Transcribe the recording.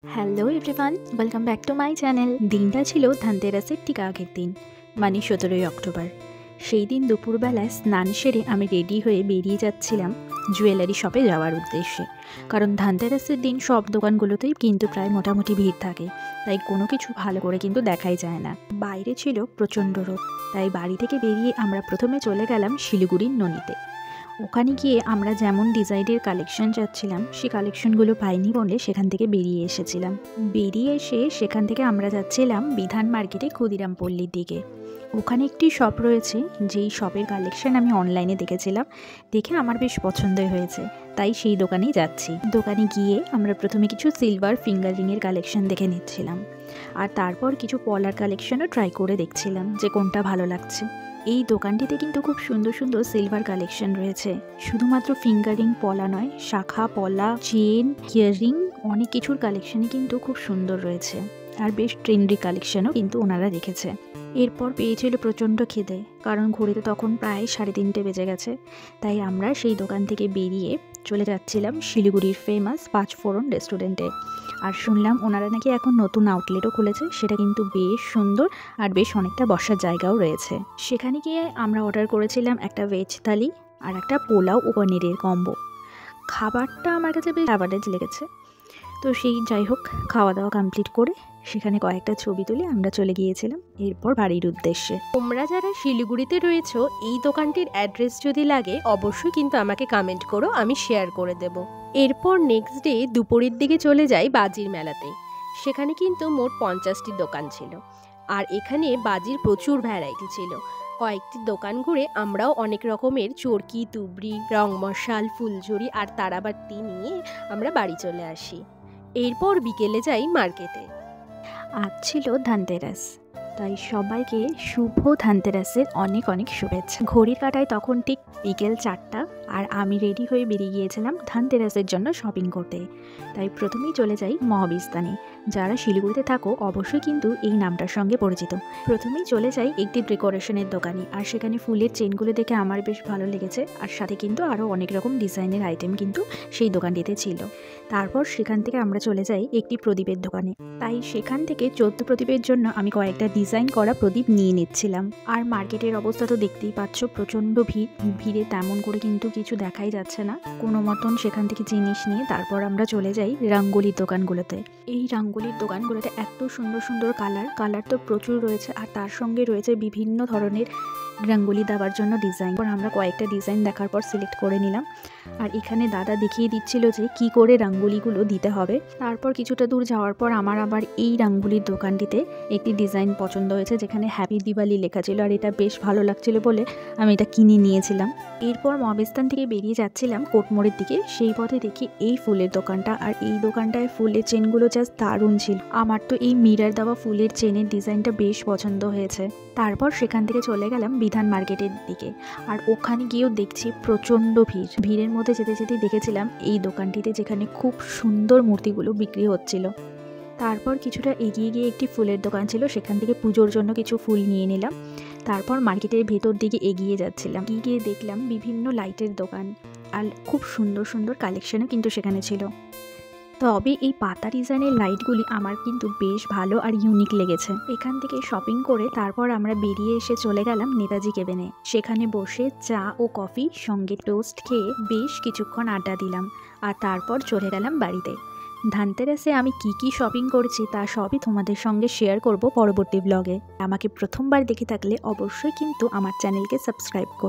Hello everyone, welcome back to my channel. দিনটা ছিল ধানতেরাসের ঠিক আগের দিন, মানে 17ই অক্টোবর। সেই দিন দুপুরবেলায় স্নান সেরে আমি রেডি হয়ে বেরিয়ে যাচ্ছিলাম জুয়েলারি শপে যাওয়ার উদ্দেশ্যে। কারণ ধানতেরাসের দিন সব দোকানগুলোতেই কিন্তু প্রায় মোটামুটি ভিড় থাকে, তাই কোনো কিছু ভালো করে কিন্তু দেখাই যায় না। বাইরে ছিল প্রচণ্ড রোদ, তাই বাড়ি থেকে বেরিয়ে আমরা প্রথমে চলে গেলাম শিলিগুড়ির ননীতে। ওখানে গিয়ে আমরা যেমন ডিজাইনের কালেকশন চাচ্ছিলাম সেই কালেকশনগুলো পাইনি বলে সেখান থেকে বেরিয়ে এসেছিলাম। বেরিয়ে এসে সেখান থেকে আমরা যাচ্ছিলাম বিধান মার্কেটে ক্ষুদিরাম পল্লীর দিকে। ওখানে একটি শপ রয়েছে, যেই শপের কালেকশন আমি অনলাইনে দেখেছিলাম, দেখে আমার বেশ পছন্দই হয়েছে, তাই সেই দোকানেই যাচ্ছি। দোকানে গিয়ে আমরা প্রথমে কিছু সিলভার ফিঙ্গার রিংয়ের কালেকশন দেখে নিচ্ছিলাম, আর তারপর কিছু পলার কালেকশনও ট্রাই করে দেখছিলাম যে কোনটা ভালো লাগছে। এই দোকানটিতে কিন্তু খুব সুন্দর সুন্দর সিলভার কালেকশন রয়েছে। শুধুমাত্র ফিঙ্গারিং পলা নয়, শাখা পলা, চেন, ইয়াররিং, অনেক কিছুর কালেকশনই কিন্তু খুব সুন্দর রয়েছে, আর বেশ ট্রেন্ডি কালেকশনও কিন্তু ওনারা রেখেছে। এরপর পেয়েছিল প্রচণ্ড খিদে, কারণ ঘড়িতে তখন প্রায় 3:30 বেজে গেছে। তাই আমরা সেই দোকান থেকে বেরিয়ে চলে যাচ্ছিলাম শিলিগুড়ির ফেমাস 5 ফোড়ন রেস্টুরেন্টে। আর শুনলাম ওনারা নাকি এখন নতুন আউটলেটও খুলেছে, সেটা কিন্তু বেশ সুন্দর, আর বেশ অনেকটা বসার জায়গাও রয়েছে। সেখানে গিয়ে আমরা অর্ডার করেছিলাম একটা ভেজ থালি আর একটা পোলাও ও পনিরের কম্বো। খাবারটা আমার কাছে বেশ অ্যাভারেজ লেগেছে। তো সেই যাই হোক, খাওয়া দাওয়া কমপ্লিট করে সেখানে কয়েকটা ছবি তুলে আমরা চলে গিয়েছিলাম এরপর বাড়ির উদ্দেশ্যে। তোমরা যারা শিলিগুড়িতে রয়েছো, এই দোকানটির অ্যাড্রেস যদি লাগে অবশ্যই কিন্তু আমাকে কমেন্ট করো, আমি শেয়ার করে দেব। এরপর নেক্সট ডে দুপুরের দিকে চলে যাই বাজির মেলাতে। সেখানে কিন্তু মোট 50টি দোকান ছিল, আর এখানে বাজির প্রচুর ভ্যারাইটি ছিল। কয়েকটি দোকান ঘুরে আমরাও অনেক রকমের চরকি, তুবড়ি, রং মশাল, ফুলঝুরি আর তারাবাতি নিয়ে আমরা বাড়ি চলে আসি। এরপর বিকেলে যাই মার্কেটে। আজ ছিল ধানতেরাস, তাই সবাইকে শুভ ধানতেরাসের অনেক অনেক শুভেচ্ছা। ঘড়ির কাঁটায় তখন ঠিক বিকেল 4টা, আর আমি রেডি হয়ে বেরিয়ে গিয়েছিলাম ধানতেরাসের জন্য শপিং করতে। তাই প্রথমেই চলে যাই মহাবিস্তানে। যারা শিলিগুড়িতে থাকো অবশ্যই কিন্তু এই নামটার সঙ্গে পরিচিত। প্রথমেই চলে যাই একটি ডেকোরেশনের দোকানে, আর সেখানে ফুলের চেনগুলো দেখে আমার বেশ ভালো লেগেছে, আর সাথে কিন্তু আরও অনেক রকম ডিজাইনের আইটেম কিন্তু সেই দোকানটিতে ছিল। তারপর সেখান থেকে আমরা চলে যাই একটি প্রদীপের দোকানে। তাই সেখান থেকে 14 প্রদীপের জন্য আমি কয়েকটা ডিজাইন করা প্রদীপ নিয়ে নিচ্ছিলাম। আর মার্কেটের অবস্থা তো দেখতেই পাচ্ছ, প্রচণ্ড ভিড়ে তেমন করে কিন্তু কিছু দেখাই যাচ্ছে না। কোনো মতন সেখান থেকে জিনিস নিয়ে তারপর আমরা চলে যাই রঙ্গোলির দোকানগুলোতে। এই রঙ্গোলির দোকানগুলোতে এত সুন্দর সুন্দর কালার তো প্রচুর রয়েছে, আর তার সঙ্গে রয়েছে বিভিন্ন ধরনের রঙ্গোলি দেওয়ার জন্য ডিজাইন। আমরা কয়েকটা ডিজাইন দেখার পর সিলেক্ট করে নিলাম, আর এখানে দাদা দেখিয়ে দিচ্ছিল যে কি করে রঙ্গোলিগুলো দিতে হবে। তারপর কিছুটা দূর যাওয়ার পর আমার আবার এই রঙ্গোলির দোকানটিতে একটি ডিজাইন পছন্দ হয়েছে, যেখানে হ্যাপি দিওয়ালি লেখা ছিল, আর এটা বেশ ভালো লাগছিল বলে আমি এটা কিনে নিয়েছিলাম। এরপর মহাবিস্তান থেকে বেরিয়ে যাচ্ছিলাম কোটমোড়ের দিকে। সেই পথে দেখি এই ফুলের দোকানটা, আর এই দোকানটায় ফুলের চেনগুলো জাস্ট দারুণ ছিল। আমার তো এই মিরার দেওয়া ফুলের চেনের ডিজাইনটা বেশ পছন্দ হয়েছে। তারপর সেখান থেকে চলে গেলাম বিধান মার্কেটের দিকে, আর ওখানে গিয়েও দেখছি প্রচণ্ড ভিড়ের মধ্যে যেতে যেতে দেখেছিলাম এই দোকানটিতে, যেখানে খুব সুন্দর মূর্তিগুলো বিক্রি হচ্ছিল। তারপর কিছুটা এগিয়ে গিয়ে একটি ফুলের দোকান ছিল, সেখান থেকে পুজোর জন্য কিছু ফুল নিয়ে নিলাম। তারপর মার্কেটের ভেতর দিকে এগিয়ে যাচ্ছিলাম, গিয়ে দেখলাম বিভিন্ন লাইটের দোকান, আর খুব সুন্দর সুন্দর কালেকশনও কিন্তু সেখানে ছিল। তবে এই পাতা ডিজাইনের লাইটগুলি আমার কিন্তু বেশ ভালো আর ইউনিক লেগেছে। এখান থেকে শপিং করে তারপর আমরা বেরিয়ে এসে চলে গেলাম নেতাজি কেবিনে। সেখানে বসে চা ও কফি সঙ্গে টোস্ট খেয়ে বেশ কিছুক্ষণ আড্ডা দিলাম, আর তারপর চলে গেলাম বাড়িতে। ধানতেরাসে আমি কি শপিং করছি তা সবই তোমাদের সঙ্গে শেয়ার করব পরবর্তী ব্লগে। আমাকে প্রথমবার দেখে থাকলে অবশ্যই কিন্তু আমার চ্যানেলকে সাবস্ক্রাইব করো।